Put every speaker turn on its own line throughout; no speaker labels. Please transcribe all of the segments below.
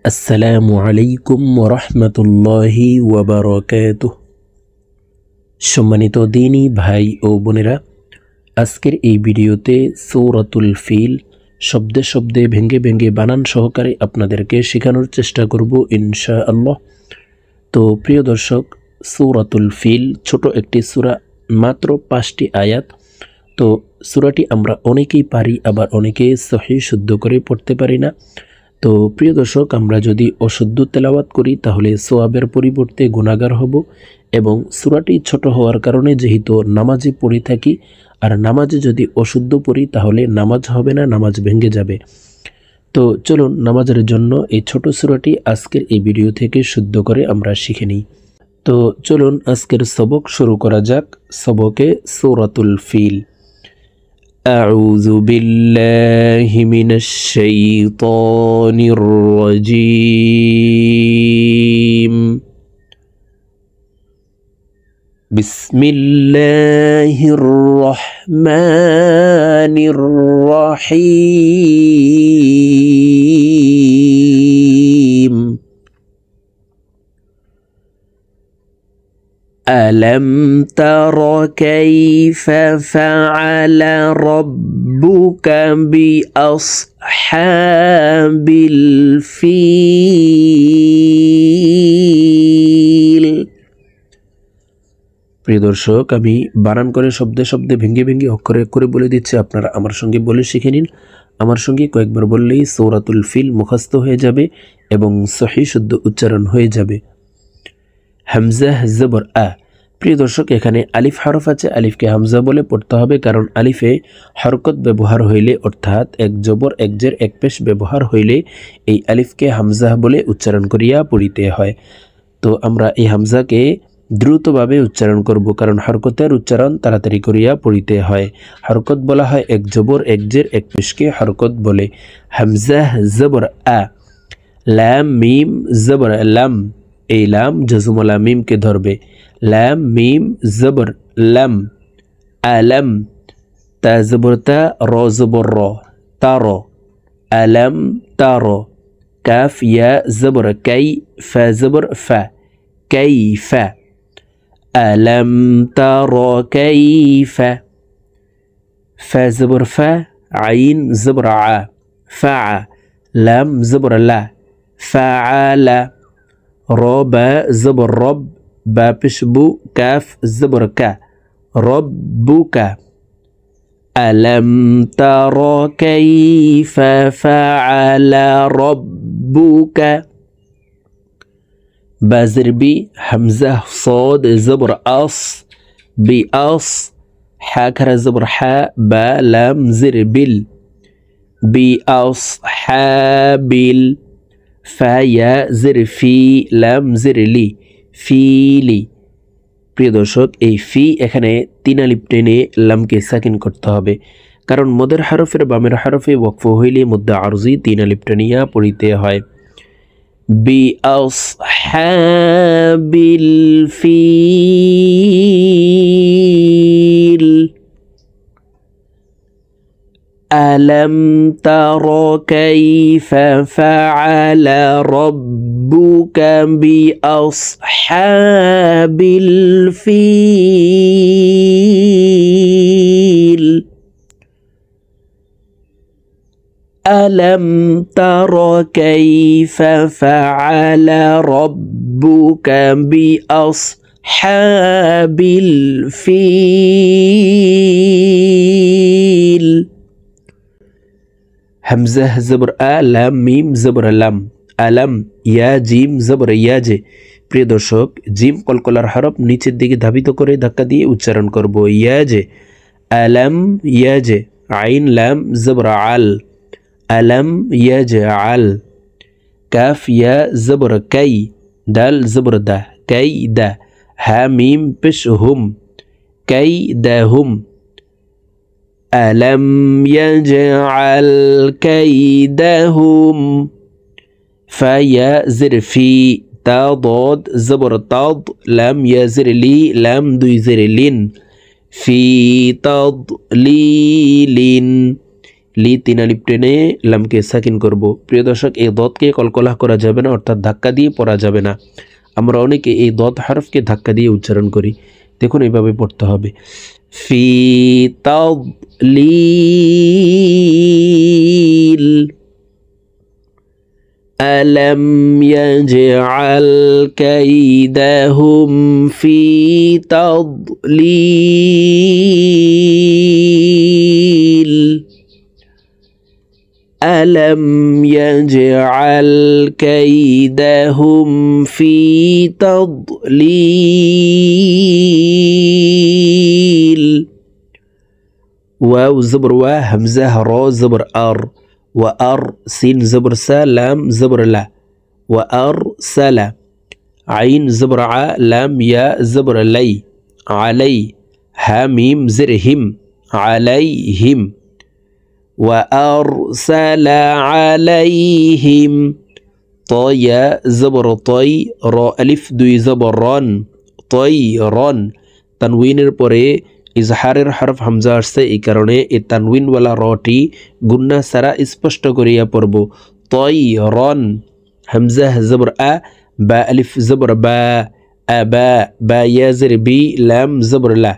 আসসালামু আলাইকুম ওয়া রাহমাতুল্লাহি ওয়া বারাকাতুহু। সম্মানিত দ্বীনী ভাই ও বোনেরা, আজকের এই ভিডিওতে সূরাতুল ফিল শব্দে শব্দে ভেঙে ভেঙে বানান সহকারে আপনাদেরকে শেখানোর চেষ্টা করব ইনশাআল্লাহ। তো প্রিয় দর্শক, সূরাতুল ফিল ছোট একটি সূরা, মাত্র 5টি আয়াত। তো সূরাটি আমরা অনেকেই পারি, আবার অনেকেই সহিহ শুদ্ধ করে পড়তে পারি না। তো প্রিয় দর্শক, আমরা যদি অশুদ্ধ তেলাওয়াত করি তাহলে সোয়াবের পরিবর্তে গুনাহগার হব, এবং সূরাটি ছোট হওয়ার কারণে যেহেতু নামাজে পড়ে থাকি, আর নামাজে যদি অশুদ্ধ পড়ি তাহলে নামাজ হবে না, নামাজ ভেঙে যাবে। তো চলুন নামাজের জন্য এই ছোট সূরাটি আজকের এই ভিডিও থেকে শুদ্ধ করে আমরা শিখে নিই। তো চলুন আজকের সবক শুরু করা যাক। সবকে সূরাতুল ফিল। أعوذ بالله من الشيطان الرجيم. بسم الله الرحمن الرحيم. ألم تر كيف فعل ربك بأصحاب الفيل. প্রিয় দর্শক, আমি বানান করে শব্দে শব্দে ভেঙে ভেঙে অক্ষরে অক্ষরে বলে দিচ্ছি, আপনারা আমার সঙ্গে বলে শিখে নিন। আমার সঙ্গে কয়েকবার বললেই সূরাতুল ফিল মুখস্থ হয়ে যাবে এবং সহিহ শুদ্ধ উচ্চারণ হয়ে যাবে। হামজা জবর আ। প্রিয় দর্শক, এখানে আলিফ হরফ আছে, আলিফকে হামজা বলে পড়তে হবে, কারণ আলিফে হরকত ব্যবহার হইলে, অর্থাৎ এক জবর এক জের এক পেশ ব্যবহার হইলে এই আলিফকে হামজা বলে উচ্চারণ করিয়া পড়িতে হয়। তো আমরা এই হামজাকে দ্রুতভাবে উচ্চারণ করব, কারণ হরকতের উচ্চারণ তাড়াতাড়ি করিয়া পড়িতে হয়। হরকত বলা হয় এক জবর এক জের এক পেশকে হরকত বলে। হামজা জবর আ। লাম মিম জবর লাম। এই লাম জজমলা মিমকে ধরবে। লাম মিম জবর লাম। আলম। তা জবর তা, র জবর র, তার। আলম তার। কাফ ইয়া জবর কাই, ফা জবর ফা, কাইফা। আলম তার কাইফা। ফা জবর ফা, আইন জবর আ, ফা। লাম জবর লা, ফাআলা। রবা জবর রব, বা পেশবু, কাফ জবর কা, রব্বুকা। আলম তার কাইফা ফাআলা রব্বুকা। বাজের বি, হামজা সদ জবর আস, বি আস। হা খারা জবর হা, বা লাম জির বিল, বি আস হাবিল। ফা ইয়া জির ফি, লাম জির লি, ফিলি। প্রিয় দর্শক, এই ফি এখানে 3 আলিফ টেনে লামকে সাকিন করতে হবে, কারণ মদের হরফের বামের হরফে ওয়াকফ হইলে মধ্যে আরজি 3 আলিফ টেনিয়া পড়িতে হয়। B আসহাবিল feel. ألم تر كيف فعل ربك بأصحاب الفيل. ألم تر كيف فعل ربك بأصحاب الفيل. হামজা জবর আ, লাম মিম জবর লাম, আলাম। ইয়া জিম জবর ইয়াজে। প্রিয় দর্শক, জিম কলকলার হরফ নিচের দিকে ধাবিত করে ধাক্কা দিয়ে উচ্চারণ করব, ইয়াজে। আলাম ইয়াজে। আইন লাম জবর আল, আলাম ইয়াজে আল। কাফ ইয়া জবর কাই, দাল জবর দা, কাই দা। হা মিম পেশ হুম, কাই দা হুম। ألم يجعل كيدهم. فيا زر في، تا ضاد زبر تض، لم يزر لي، لم দুই زر لين. في تضليل. লি 3 আলিফ টেনে লামকে সাকিন করব। প্রিয় দর্শক, এই দতকে কলকলা করা যাবে না, অর্থাৎ ধাক্কা দিয়ে পড়া যাবে না। আমরা অনেকে এই দত হরফকে ধাক্কা দিয়ে উচ্চারণ করি। দেখুন, এইভাবে পড়তে হবে, ফি তাদলিল আলম ইয়াজআল কাইদাহুম ফি তাদলিল ألم يجعل كيدهم في تضليل واو زبر وا همزة را زبر أر وأر سين زبر سا لام زبر لا وأرسل عين زبر ع لام يا زبر لي علي حميم زرهم عليهم وأرسل عليهم طيا زبر طي را ألف দুই زبران طيران তানউইনের পরে ইজহারের হরফ হামজা আসছে, এই কারণে এই তানউইনওয়ালা রটি গুন্না সারা স্পষ্ট করিয়া পড়ব, طيران হামজা জবর আ বা আলিফ জবর বা আবা বা ইয়া জের বি লাম জবর লা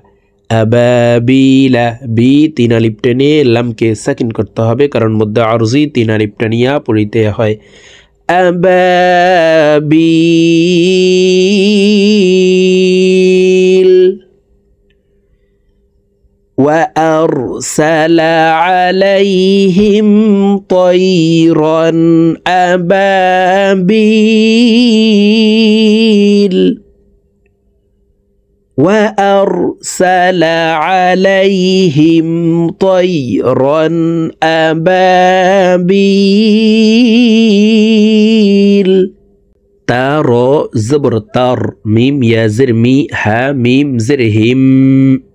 আবাবিলা বি 3 আলিফ টেনে লামকে সাকিন করতে হবে, কারণ মধ্যে আরজি 3 আলিফ টানিয়া পড়িতে হয়। আবাবিল وأرسل عليهم طيرا أبابيل وأرسل عليهم طيرا أبابيل تار زبر تار মিম ইয়া জের মি হা মিম জের হিম,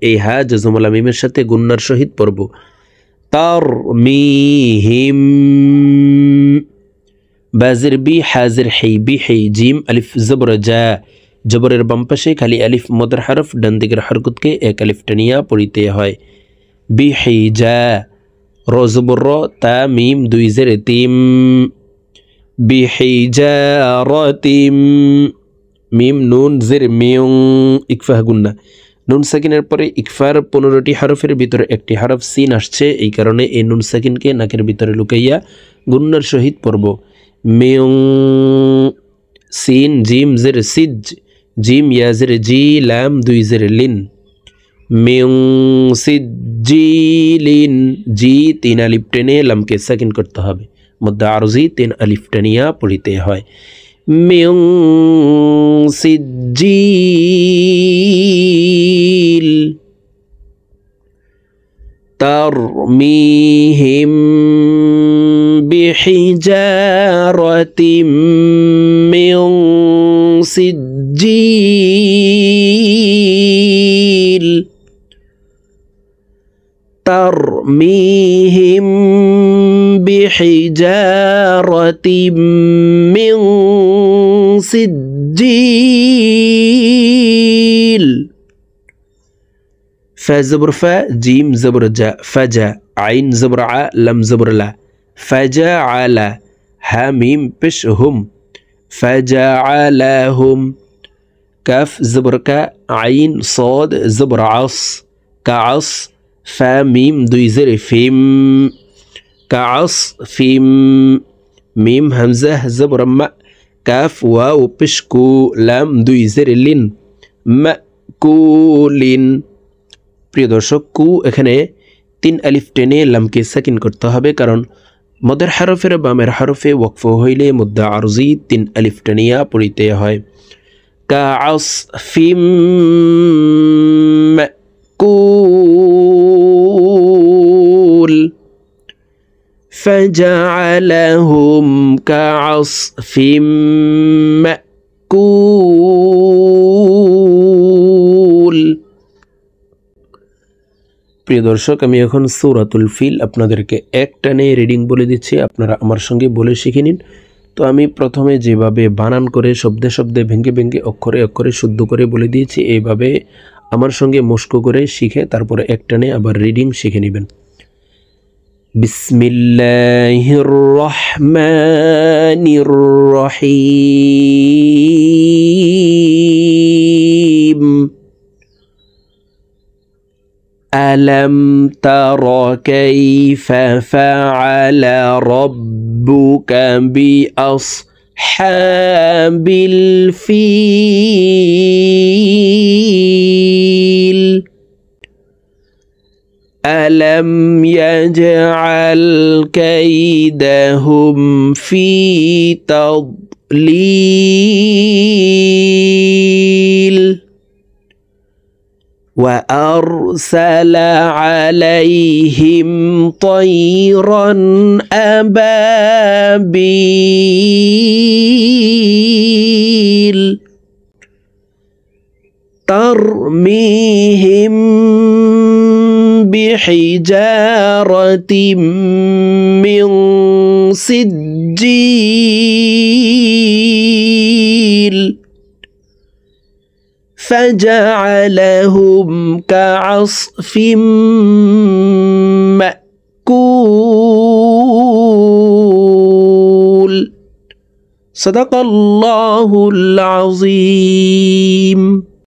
এই হা জজমলা মিমের সাথে গুন্নার সহিত পড়ব, তার মিহিম বাজের বি হাজের হেই বি হেই জিম আলিফ জবর জা, জবরের বাম পাশে খালি আলিফ মদের হরফ, ডান দিকের হরকতকে এক আলিফ টানিয়া পড়িতে হয়। বি হেই জা র জবর র তা মিম দুই জের তিম বিহিজারাতিম মিম নুন জের মিউং ইকফা গুন্না, নুন সাকিনের পরে ইকফার 15টি হরফের ভিতরে একটি হরফ সিন আসছে, এই কারণে এই নুন সাকিনকে নাকের ভিতরে লুকাইয়া গুন্নার সহিত পড়ব, মিউং সিন জিম জের সিজ জিম ইয়া জের জি লাম দুই জের লিন মিউং সিজিলিন জি 3 আলিফ টেনে লামকে সাকিন করতে হবে, মধ্যে আরজি 3 আলিফ টানিয়া পড়িতে হয়। মিং সিজিল তারমিহিম বিহিজারাতিম মিং সিজিল তারমিহিম بحجارة من سجيل فا زبر فا جيم زبر جا فجا عين زبر ع لم زبر لا فجعل ها ميم بش هم فجعلهم كاف زبر كا عين صاد زبر عص كعص فا ميم دوي زر فيم كعصفم ميم همزة زبر ما كاف واو بشكو لام দুই জের লিন মাকুলিন। প্রিয় দর্শক, কু এখানে 3 আলিফ টেনে লামকে সাকিন করতে হবে, কারণ মদের হরফের বামের হরফে ওয়াকফ হইলে মধ্যে আরজি 3 আলিফ টানিয়া পড়িতে হয়। কাআসফিম মাকুল فجعلهم كعصف مأكول। প্রিয় দর্শক, আমি এখন সূরাতুল ফিল আপনাদেরকে এক টানে রিডিং বলে দিচ্ছি, আপনারা আমার সঙ্গে বলে শিখে নিন। তো আমি প্রথমে যেভাবে বানান করে শব্দে শব্দে ভেঙে ভেঙে অক্ষরে অক্ষরে শুদ্ধ করে বলে দিয়েছি, এইভাবে আমার সঙ্গে মস্ক করে শিখে তারপরে এক টানে আবার রিডিং শিখে নেবেন। বিসমিল্লাহির রহমানির রহিম আলাম তারা কাইফা ফাআলা রাব্বুকা বিআসহাবিল ফিল ألم يجعل كيدهم في تضليل وأرسل عليهم طيرا أبابيل ترميهم بحجارة من سجيل فجعلهم كعصف مأكول صدق الله العظيم.